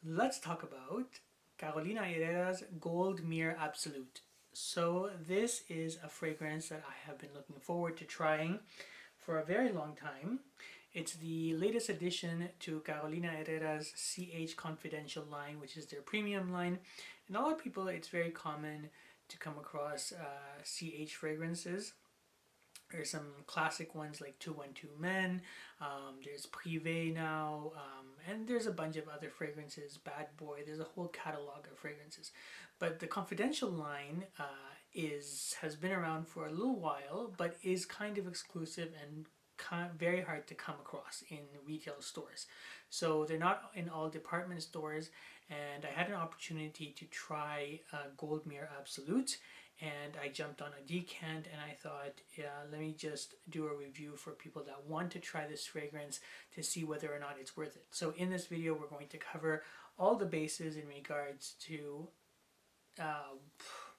Let's talk about Carolina Herrera's Gold Myrrh Absolute. So this is a fragrance that I have been looking forward to trying for a very long time. It's the latest addition to Carolina Herrera's CH Confidential line, which is their premium line. And a lot of people, it's very common to come across CH fragrances. There's some classic ones like 212 Men, there's Privé now, and there's a bunch of other fragrances, Bad Boy, there's a whole catalog of fragrances. But the Confidential line has been around for a little while, but is kind of exclusive and very hard to come across in retail stores. So they're not in all department stores, and I had an opportunity to try Gold Myrrh Absolute, and I jumped on a decant and I thought, yeah, let me just do a review for people that want to try this fragrance to see whether or not it's worth it. So in this video we're going to cover all the bases in regards to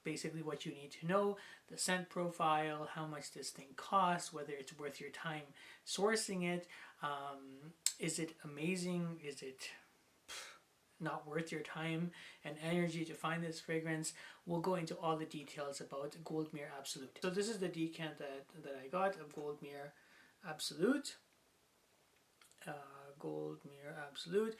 basically what you need to know, the scent profile, how much this thing costs, whether it's worth your time sourcing it, is it amazing, is it not worth your time and energy to find this fragrance. We'll go into all the details about Gold Myrrh Absolute. So this is the decant that I got of Gold Myrrh Absolute. Gold Myrrh Absolute.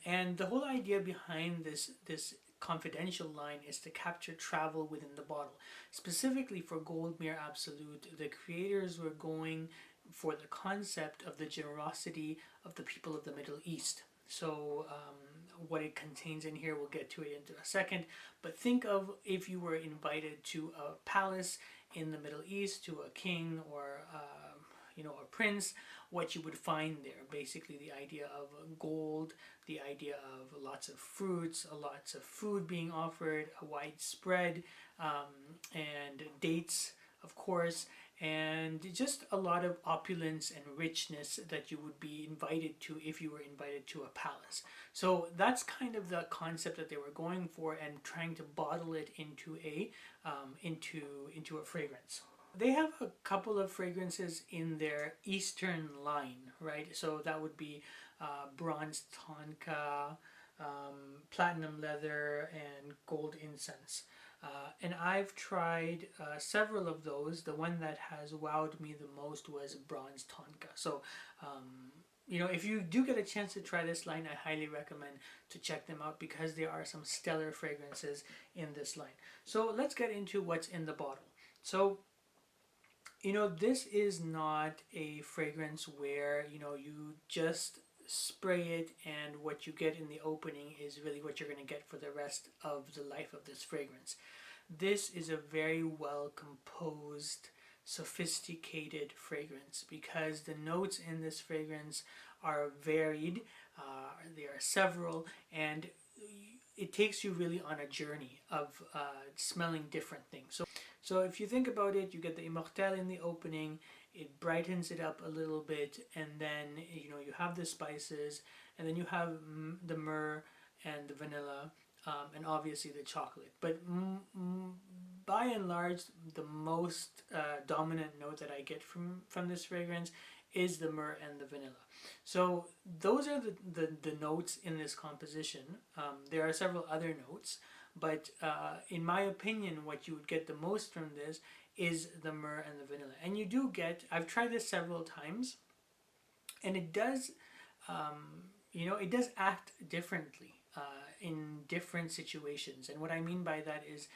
And the whole idea behind this confidential line is to capture travel within the bottle. Specifically for Gold Myrrh Absolute, the creators were going for the concept of the generosity of the people of the Middle East. So what it contains in here, we'll get to it in a second, but think of if you were invited to a palace in the Middle East, to a king or a prince, what you would find there. Basically the idea of gold, the idea of lots of fruits, lots of food being offered, a widespread, and dates, of course, and just a lot of opulence and richness that you would be invited to if you were invited to a palace. So that's kind of the concept that they were going for and trying to bottle it into a fragrance. They have a couple of fragrances in their Eastern line, right? So that would be bronze tonka, platinum leather, and gold incense. And I've tried several of those. The one that has wowed me the most was bronze tonka. So if you do get a chance to try this line, I highly recommend to check them out because there are some stellar fragrances in this line. So let's get into what's in the bottle. So this is not a fragrance where you just spray it and what you get in the opening is really what you're going to get for the rest of the life of this fragrance. This is a very well composed, sophisticated fragrance because the notes in this fragrance are varied. There are several, and it takes you really on a journey of smelling different things. So if you think about it, you get the Immortelle in the opening, it brightens it up a little bit, and then you have the spices, and then you have the myrrh and the vanilla, and obviously the chocolate. But by and large, the most dominant note that I get from this fragrance is the myrrh and the vanilla. So those are the notes in this composition. There are several other notes, but in my opinion, what you would get the most from this is the myrrh and the vanilla. And you do get, I've tried this several times, and it does, it does act differently in different situations. And what I mean by that is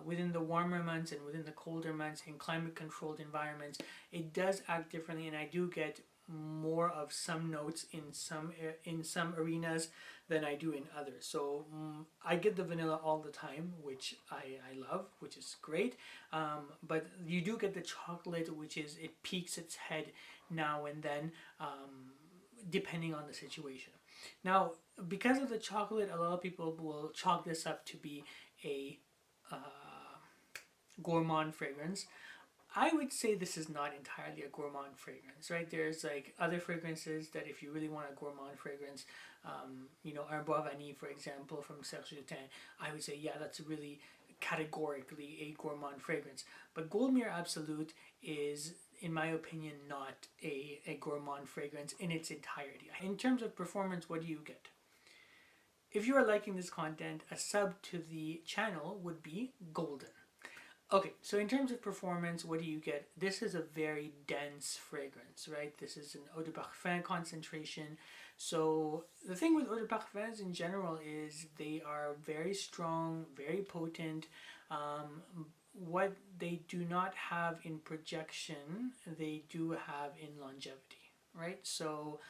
within the warmer months and within the colder months, in climate-controlled environments, it does act differently, and I do get more of some notes in some arenas than I do in others. So I get the vanilla all the time, which I love, which is great, but you do get the chocolate, which is, it peaks its head now and then, depending on the situation. Now, because of the chocolate, a lot of people will chalk this up to be a gourmand fragrance. I would say this is not entirely a gourmand fragrance, right? There's like other fragrances that if you really want a gourmand fragrance, Un Bois Vanille, for example, from Serge Jutin, I would say, yeah, that's really categorically a gourmand fragrance. But Gold Myrrh Absolute is, in my opinion, not a gourmand fragrance in its entirety. In terms of performance, what do you get? if you are liking this content, a sub to the channel would be golden. Okay, so in terms of performance, what do you get? This is a very dense fragrance, right? This is an eau de parfum concentration. So the thing with eau de parfums in general is they are very strong, very potent. What they do not have in projection, they do have in longevity, right? So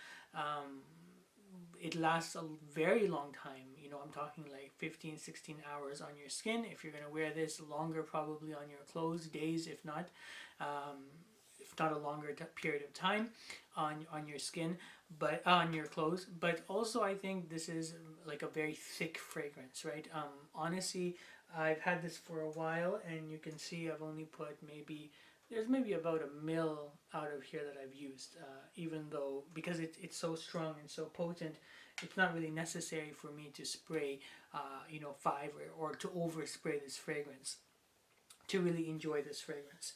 it lasts a very long time. You know, I'm talking like 15, 16 hours on your skin. If you're going to wear this longer, probably on your clothes, days um, if not a longer period of time on your skin, but on your clothes. But also, I think this is like a very thick fragrance, right? Honestly, I've had this for a while, and you can see I've only put there's maybe about a mil out of here that I've used, even though, because it's so strong and so potent, it's not really necessary for me to spray, five or to overspray this fragrance to really enjoy this fragrance.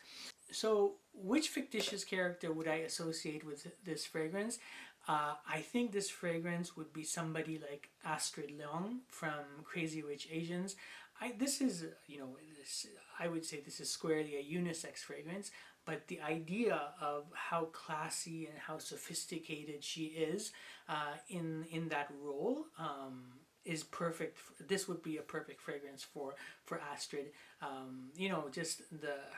So, which fictitious character would I associate with this fragrance? I think this fragrance would be somebody like Astrid Leong from Crazy Rich Asians. This is, I would say this is squarely a unisex fragrance, but the idea of how classy and how sophisticated she is in that role is perfect. This would be a perfect fragrance for Astrid. Just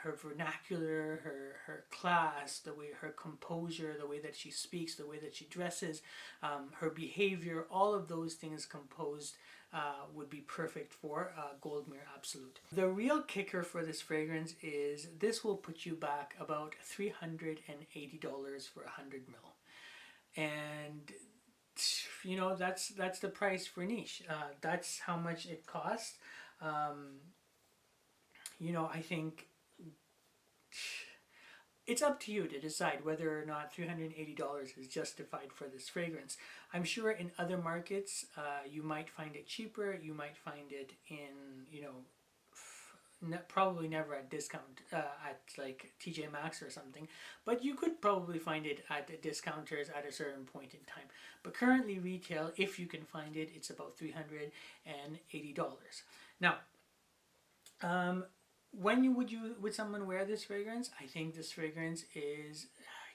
her vernacular, her class, the way her composure, the way that she speaks, the way that she dresses, her behavior, all of those things composed would be perfect for Gold Myrrh Absolute. The real kicker for this fragrance is this will put you back about $380 for 100 ml. And that's the price for niche. That's how much it costs. I think it's up to you to decide whether or not $380 is justified for this fragrance. I'm sure in other markets you might find it cheaper. You might find it in, probably never at discount at like TJ Maxx or something, but you could probably find it at discounters at a certain point in time. But currently retail, if you can find it, it's about $380. Now, when would someone wear this fragrance? I think this fragrance is,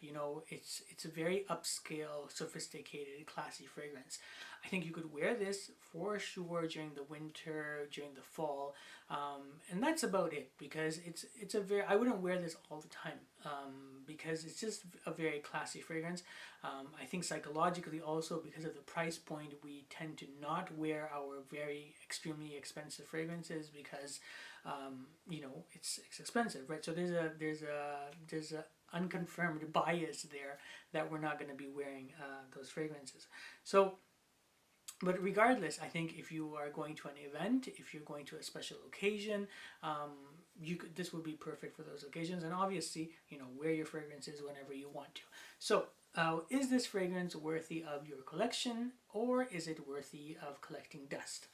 it's a very upscale, sophisticated, classy fragrance. I think you could wear this for sure during the winter, during the fall, and that's about it, because it's a very, I wouldn't wear this all the time because it's just a very classy fragrance. I think psychologically also, because of the price point, we tend to not wear our very extremely expensive fragrances because it's expensive, right? So there's a unconfirmed bias there that we're not going to be wearing those fragrances. So, but regardless, I think if you are going to an event, if you're going to a special occasion, this would be perfect for those occasions. And obviously, wear your fragrances whenever you want to. So, is this fragrance worthy of your collection, or is it worthy of collecting dust?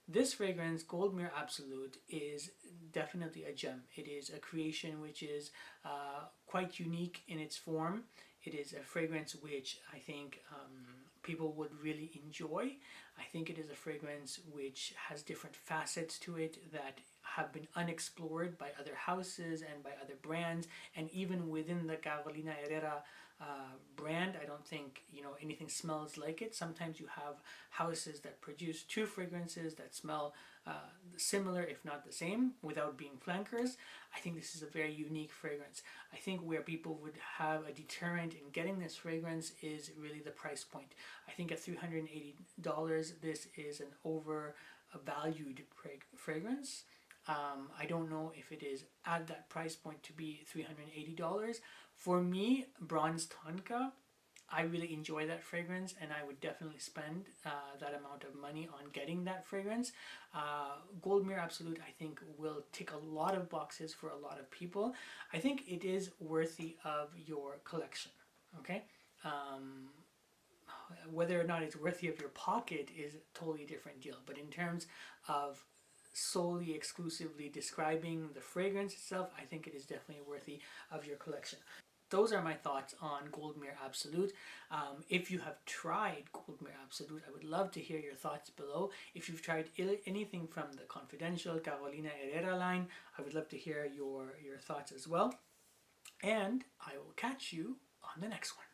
This fragrance, Gold Myrrh Absolute, is definitely a gem. It is a creation which is quite unique in its form. It is a fragrance which I think people would really enjoy. I think it is a fragrance which has different facets to it that have been unexplored by other houses and by other brands, and even within the Carolina Herrera brand, I don't think anything smells like it. Sometimes you have houses that produce two fragrances that smell similar, if not the same, without being flankers. I think this is a very unique fragrance. I think where people would have a deterrent in getting this fragrance is really the price point. I think at $380, this is an overvalued fragrance. I don't know if it is at that price point to be $380. For me, Bronze Tonka, I really enjoy that fragrance, and I would definitely spend that amount of money on getting that fragrance. Gold Myrrh Absolute, I think, will tick a lot of boxes for a lot of people. I think it is worthy of your collection, okay? Whether or not it's worthy of your pocket is a totally different deal, but in terms of solely exclusively describing the fragrance itself, I think it is definitely worthy of your collection. those are my thoughts on Gold Myrrh Absolute. If you have tried Gold Myrrh Absolute, I would love to hear your thoughts below. If you've tried anything from the Confidential Carolina Herrera line, I would love to hear your thoughts as well. And I will catch you on the next one.